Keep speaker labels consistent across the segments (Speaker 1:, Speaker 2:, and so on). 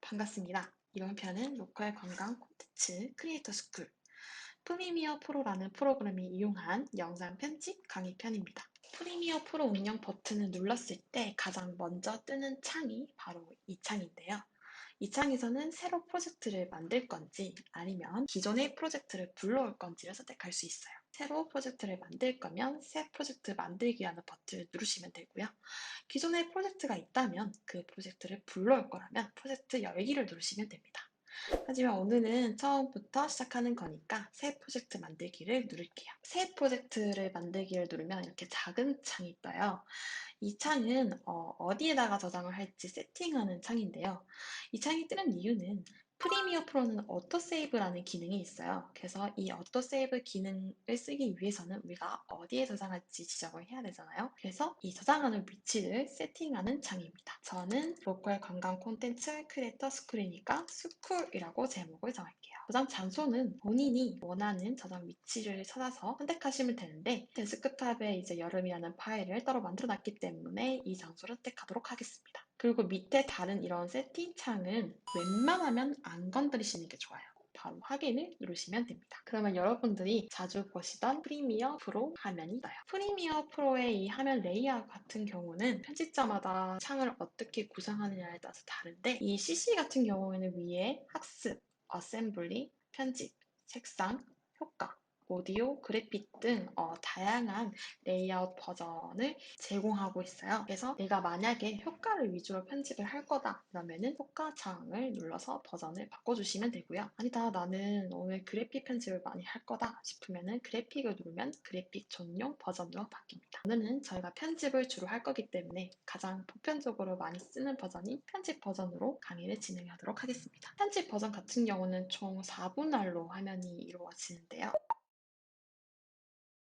Speaker 1: 반갑습니다. 이번 편은 로컬 관광 콘텐츠 크리에이터 스쿨 프리미어 프로라는 프로그램을 이용한 영상 편집 강의 편입니다. 프리미어 프로 운영 버튼을 눌렀을 때 가장 먼저 뜨는 창이 바로 이 창인데요. 이 창에서는 새로 프로젝트를 만들 건지 아니면 기존의 프로젝트를 불러올 건지를 선택할 수 있어요. 새로 프로젝트를 만들 거면 새 프로젝트 만들기 하는 버튼을 누르시면 되고요. 기존에 프로젝트가 있다면 그 프로젝트를 불러올 거라면 프로젝트 열기를 누르시면 됩니다. 하지만 오늘은 처음부터 시작하는 거니까 새 프로젝트 만들기를 누를게요. 새 프로젝트를 만들기를 누르면 이렇게 작은 창이 떠요. 이 창은 어디에다가 저장을 할지 세팅하는 창인데요. 이 창이 뜨는 이유는 프리미어 프로는 오토세이브라는 기능이 있어요. 그래서 이 오토세이브 기능을 쓰기 위해서는 우리가 어디에 저장할지 지정을 해야 되잖아요. 그래서 이 저장하는 위치를 세팅하는 창입니다. 저는 로컬 관광 콘텐츠 크리에이터 스쿨이니까 스쿨이라고 제목을 정할게요. 저장 장소는 본인이 원하는 저장 위치를 찾아서 선택하시면 되는데 데스크탑에 이제 여름이라는 파일을 따로 만들어 놨기 때문에 이 장소를 선택하도록 하겠습니다. 그리고 밑에 다른 이런 세팅 창은 웬만하면 안 건드리시는 게 좋아요. 바로 확인을 누르시면 됩니다. 그러면 여러분들이 자주 보시던 프리미어 프로 화면이 떠요. 프리미어 프로의 이 화면 레이아웃 같은 경우는 편집자마다 창을 어떻게 구성하느냐에 따라서 다른데 이 CC 같은 경우에는 위에 학습, 어셈블리, 편집, 색상, 효과, 오디오, 그래픽 등 다양한 레이아웃 버전을 제공하고 있어요. 그래서 내가 만약에 효과를 위주로 편집을 할 거다 그러면은 효과 창을 눌러서 버전을 바꿔주시면 되고요. 아니다 나는 오늘 그래픽 편집을 많이 할 거다 싶으면은 그래픽을 누르면 그래픽 전용 버전으로 바뀝니다. 오늘은 저희가 편집을 주로 할 거기 때문에 가장 보편적으로 많이 쓰는 버전인 편집 버전으로 강의를 진행하도록 하겠습니다. 편집 버전 같은 경우는 총 4분할로 화면이 이루어지는데요.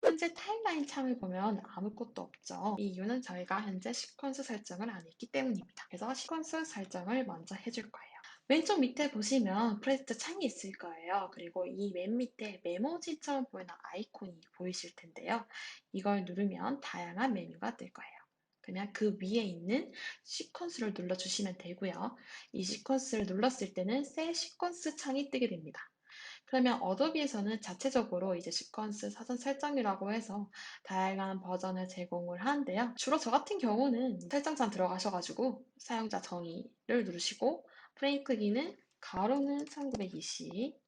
Speaker 1: 현재 타임라인 창을 보면 아무것도 없죠. 이 이유는 저희가 현재 시퀀스 설정을 안 했기 때문입니다. 그래서 시퀀스 설정을 먼저 해줄 거예요. 왼쪽 밑에 보시면 프로젝트 창이 있을 거예요. 그리고 이 맨 밑에 메모지처럼 보이는 아이콘이 보이실 텐데요. 이걸 누르면 다양한 메뉴가 뜰 거예요. 그냥 그 위에 있는 시퀀스를 눌러주시면 되고요. 이 시퀀스를 눌렀을 때는 새 시퀀스 창이 뜨게 됩니다. 그러면 어도비에서는 자체적으로 이제 시퀀스 사전 설정이라고 해서 다양한 버전을 제공을 하는데요. 주로 저 같은 경우는 설정창 들어가셔가지고 사용자 정의를 누르시고 프레임 크기는 가로는 1920,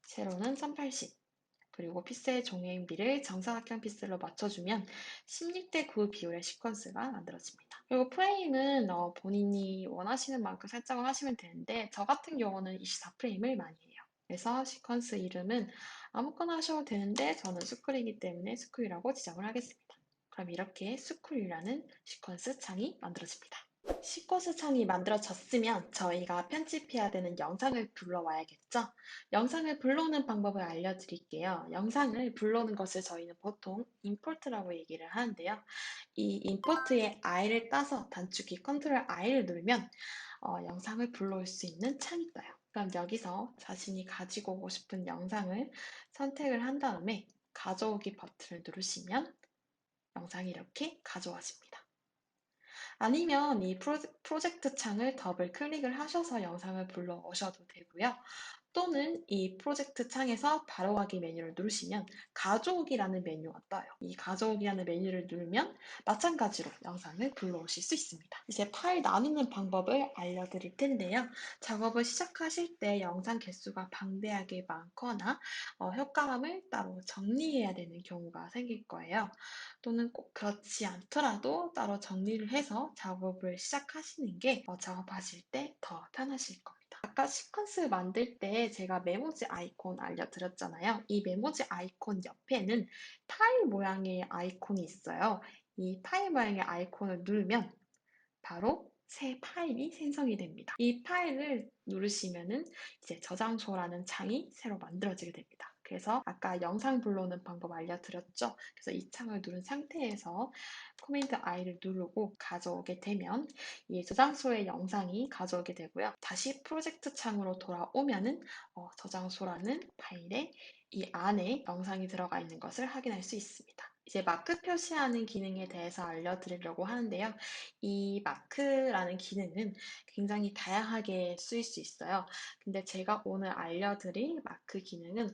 Speaker 1: 세로는 1080, 그리고 피스의 종횡비를 정사각형 피스로 맞춰주면 16대 9 비율의 시퀀스가 만들어집니다. 그리고 프레임은 본인이 원하시는 만큼 설정을 하시면 되는데 저 같은 경우는 24프레임을 많이 해요. 그래서 시퀀스 이름은 아무거나 하셔도 되는데 저는 스쿨이기 때문에 스쿨이라고 지정을 하겠습니다. 그럼 이렇게 스쿨이라는 시퀀스 창이 만들어집니다. 시퀀스 창이 만들어졌으면 저희가 편집해야 되는 영상을 불러와야겠죠? 영상을 불러오는 방법을 알려드릴게요. 영상을 불러오는 것을 저희는 보통 임포트라고 얘기를 하는데요. 이 임포트의 I를 따서 단축키 컨트롤 I를 누르면 영상을 불러올 수 있는 창이 떠요. 그럼 여기서 자신이 가지고 오고 싶은 영상을 선택을 한 다음에 가져오기 버튼을 누르시면 영상이 이렇게 가져와집니다. 아니면 이 프로젝트 창을 더블 클릭을 하셔서 영상을 불러오셔도 되고요. 또는 이 프로젝트 창에서 바로하기 메뉴를 누르시면 가져오기라는 메뉴가 떠요. 이 가져오기라는 메뉴를 누르면 마찬가지로 영상을 불러오실 수 있습니다. 이제 파일 나누는 방법을 알려드릴 텐데요. 작업을 시작하실 때 영상 개수가 방대하게 많거나 효과음을 따로 정리해야 되는 경우가 생길 거예요. 또는 꼭 그렇지 않더라도 따로 정리를 해서 작업을 시작하시는 게 작업하실 때 더 편하실 겁니다. 아까 시퀀스 만들 때 제가 메모지 아이콘 알려드렸잖아요. 이 메모지 아이콘 옆에는 파일 모양의 아이콘이 있어요. 이 파일 모양의 아이콘을 누르면 바로 새 파일이 생성이 됩니다. 이 파일을 누르시면은 이제 저장소라는 창이 새로 만들어지게 됩니다. 그래서 아까 영상 불러오는 방법 알려드렸죠? 그래서 이 창을 누른 상태에서 코맨드 I를 누르고 가져오게 되면 이 저장소의 영상이 가져오게 되고요. 다시 프로젝트 창으로 돌아오면은 저장소라는 파일에 이 안에 영상이 들어가 있는 것을 확인할 수 있습니다. 이제 마크 표시하는 기능에 대해서 알려드리려고 하는데요. 이 마크라는 기능은 굉장히 다양하게 쓰일 수 있어요. 근데 제가 오늘 알려드릴 마크 기능은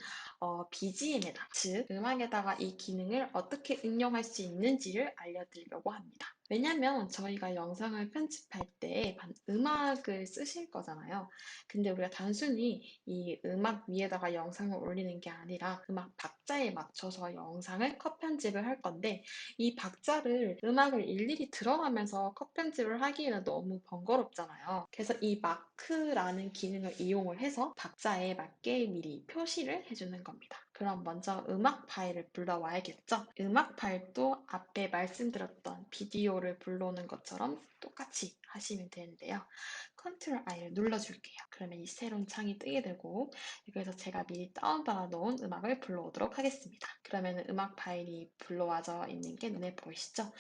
Speaker 1: BGM에다, 즉 음악에다가 이 기능을 어떻게 응용할 수 있는지를 알려드리려고 합니다. 왜냐면 저희가 영상을 편집할 때 음악을 쓰실 거잖아요. 근데 우리가 단순히 이 음악 위에다가 영상을 올리는 게 아니라 음악 박자에 맞춰서 영상을 컷 편집을 할 건데, 이 박자를 음악을 일일이 들어가면서 컷 편집을 하기에는 너무 번거롭잖아요. 그래서 이 마크라는 기능을 이용을 해서 박자에 맞게 미리 표시를 해주는 겁니다. 그럼 먼저 음악 파일을 불러와야겠죠? 음악 파일도 앞에 말씀드렸던 비디오를 불러오는 것처럼 똑같이 하시면 되는데요. 컨트롤 I를 눌러줄게요. 그러면 이 새로운 창이 뜨게 되고, 여기서 제가 미리 다운받아 놓은 음악을 불러오도록 하겠습니다. 그러면 음악 파일이 불러와져 있는 게 눈에 보이시죠?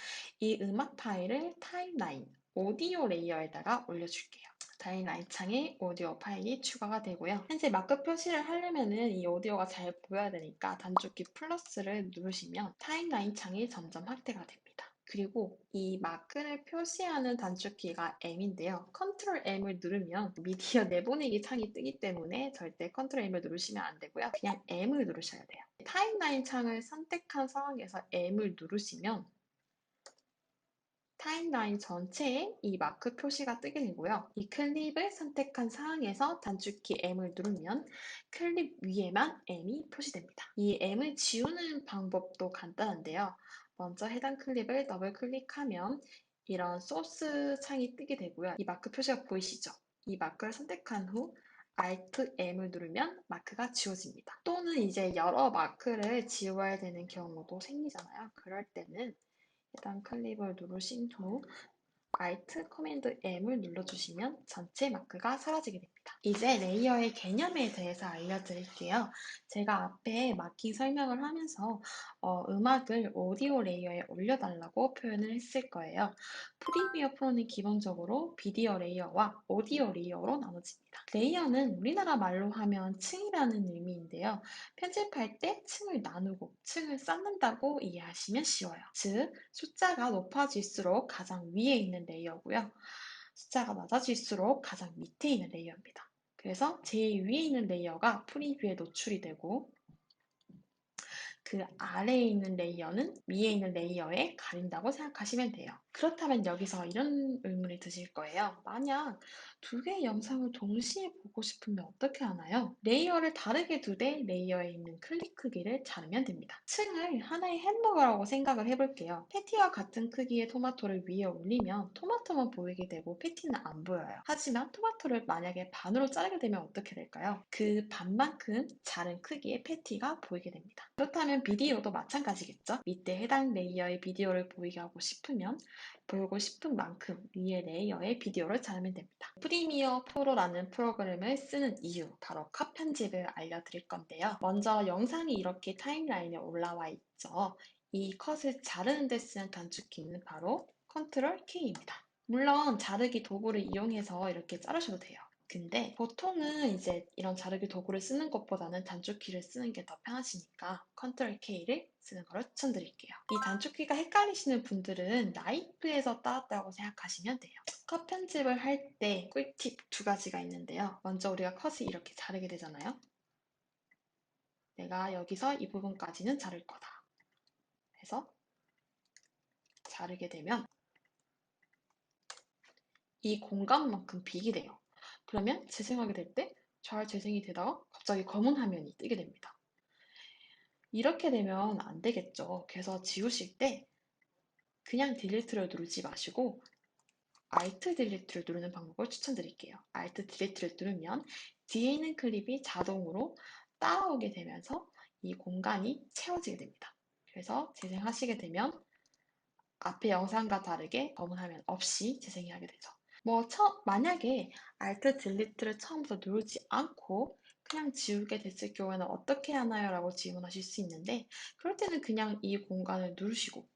Speaker 1: 이 음악 파일을 타임라인, 오디오 레이어에다가 올려줄게요. 타임라인 창에 오디오 파일이 추가가 되고요. 현재 마크 표시를 하려면은 이 오디오가 잘 보여야 되니까 단축키 플러스를 누르시면 타임라인 창이 점점 확대가 됩니다. 그리고 이 마크를 표시하는 단축키가 M인데요. 컨트롤 M을 누르면 미디어 내보내기 창이 뜨기 때문에 절대 컨트롤 M을 누르시면 안 되고요. 그냥 M을 누르셔야 돼요. 타임라인 창을 선택한 상황에서 M을 누르시면 타임라인 전체에 이 마크 표시가 뜨게 되고요. 이 클립을 선택한 상황에서 단축키 M을 누르면 클립 위에만 M이 표시됩니다. 이 M을 지우는 방법도 간단한데요. 먼저 해당 클립을 더블 클릭하면 이런 소스 창이 뜨게 되고요. 이 마크 표시가 보이시죠? 이 마크를 선택한 후 Alt M을 누르면 마크가 지워집니다. 또는 이제 여러 마크를 지워야 되는 경우도 생기잖아요. 그럴 때는 해당 클립을 누르신 후 Alt 커맨드 M을 눌러주시면 전체 마크가 사라지게 됩니다. 이제 레이어의 개념에 대해서 알려드릴게요. 제가 앞에 마킹 설명을 하면서 음악을 오디오 레이어에 올려달라고 표현을 했을 거예요. 프리미어 프로는 기본적으로 비디오 레이어와 오디오 레이어로 나눠집니다. 레이어는 우리나라 말로 하면 층이라는 의미인데요. 편집할 때 층을 나누고 층을 쌓는다고 이해하시면 쉬워요. 즉, 숫자가 높아질수록 가장 위에 있는 레이어고요. 숫자가 낮아질수록 가장 밑에 있는 레이어입니다. 그래서 제일 위에 있는 레이어가 프리뷰에 노출이 되고, 그 아래에 있는 레이어는 위에 있는 레이어에 가린다고 생각하시면 돼요. 그렇다면 여기서 이런 의문이 드실 거예요. 만약 두 개의 영상을 동시에 보고 싶으면 어떻게 하나요? 레이어를 다르게 두되 레이어에 있는 클릭 크기를 자르면 됩니다. 층을 하나의 햄버거라고 생각을 해볼게요. 패티와 같은 크기의 토마토를 위에 올리면 토마토만 보이게 되고 패티는 안 보여요. 하지만 토마토를 만약에 반으로 자르게 되면 어떻게 될까요? 그 반만큼 자른 크기의 패티가 보이게 됩니다. 그렇다면 비디오도 마찬가지겠죠? 밑에 해당 레이어의 비디오를 보이게 하고 싶으면 보고 싶은 만큼 위에 레이어의 비디오를 자르면 됩니다. 프리미어 프로라는 프로그램을 쓰는 이유, 바로 컷 편집을 알려드릴 건데요. 먼저 영상이 이렇게 타임라인에 올라와 있죠. 이 컷을 자르는 데 쓰는 단축키는 바로 컨트롤 K입니다. 물론 자르기 도구를 이용해서 이렇게 자르셔도 돼요. 근데 보통은 이제 이런 자르기 도구를 쓰는 것보다는 단축키를 쓰는 게 더 편하시니까 컨트롤 K를 쓰는 걸 추천드릴게요. 이 단축키가 헷갈리시는 분들은 나이프에서 따왔다고 생각하시면 돼요. 컷 편집을 할 때 꿀팁 두 가지가 있는데요. 먼저 우리가 컷을 이렇게 자르게 되잖아요. 내가 여기서 이 부분까지는 자를 거다 해서 자르게 되면 이 공간만큼 빅이 돼요. 그러면 재생하게 될 때 잘 재생이 되다가 갑자기 검은 화면이 뜨게 됩니다. 이렇게 되면 안 되겠죠. 그래서 지우실 때 그냥 딜리트를 누르지 마시고 Alt 딜리트를 누르는 방법을 추천드릴게요. Alt 딜리트를 누르면 뒤에 있는 클립이 자동으로 따라오게 되면서 이 공간이 채워지게 됩니다. 그래서 재생하시게 되면 앞에 영상과 다르게 검은 화면 없이 재생이 하게 되죠. 만약에 Alt 딜리트를 처음부터 누르지 않고 그냥 지우게 됐을 경우에는 어떻게 하나요? 라고 질문하실 수 있는데, 그럴 때는 그냥 이 공간을 누르시고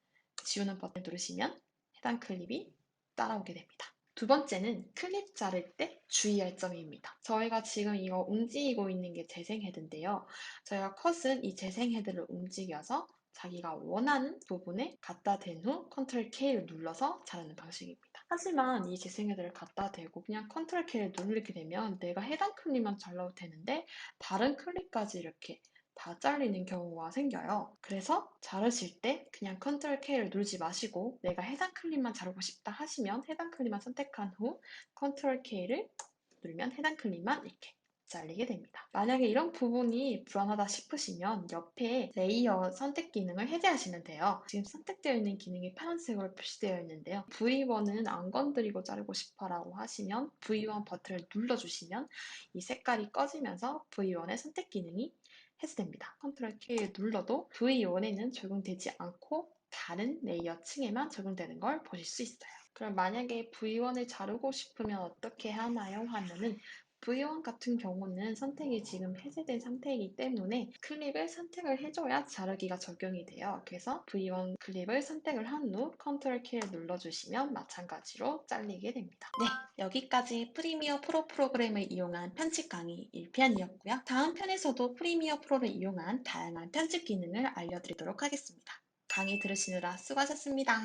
Speaker 1: 지우는 버튼을 누르시면 해당 클립이 따라오게 됩니다. 두 번째는 클립 자를 때 주의할 점입니다. 저희가 지금 이거 움직이고 있는 게 재생 헤드인데요. 저희가 컷은 이 재생 헤드를 움직여서 자기가 원하는 부분에 갖다 댄 후 컨트롤 K를 눌러서 자르는 방식입니다. 하지만 이 재생헤드를 갖다 대고 그냥 컨트롤 K를 누르게 되면 내가 해당 클립만 잘라도 되는데 다른 클립까지 이렇게 다 잘리는 경우가 생겨요. 그래서 자르실 때 그냥 컨트롤 K를 누르지 마시고 내가 해당 클립만 자르고 싶다 하시면 해당 클립만 선택한 후 컨트롤 K를 누르면 해당 클립만 이렇게 잘리게 됩니다. 만약에 이런 부분이 불안하다 싶으시면 옆에 레이어 선택 기능을 해제하시면 돼요. 지금 선택되어 있는 기능이 파란색으로 표시되어 있는데요. V1은 안 건드리고 자르고 싶어라고 하시면 V1 버튼을 눌러주시면 이 색깔이 꺼지면서 V1의 선택 기능이 해제됩니다. 컨트롤 K를 눌러도 V1에는 적용되지 않고 다른 레이어 층에만 적용되는 걸 보실 수 있어요. 그럼 만약에 V1을 자르고 싶으면 어떻게 하나요? 하면은 V1 같은 경우는 선택이 지금 해제된 상태이기 때문에 클립을 선택을 해줘야 자르기가 적용이 돼요. 그래서 V1 클립을 선택을 한 후 컨트롤 키를 눌러주시면 마찬가지로 잘리게 됩니다. 네, 여기까지 프리미어 프로 프로그램을 이용한 편집 강의 1편이었고요. 다음 편에서도 프리미어 프로를 이용한 다양한 편집 기능을 알려드리도록 하겠습니다. 강의 들으시느라 수고하셨습니다.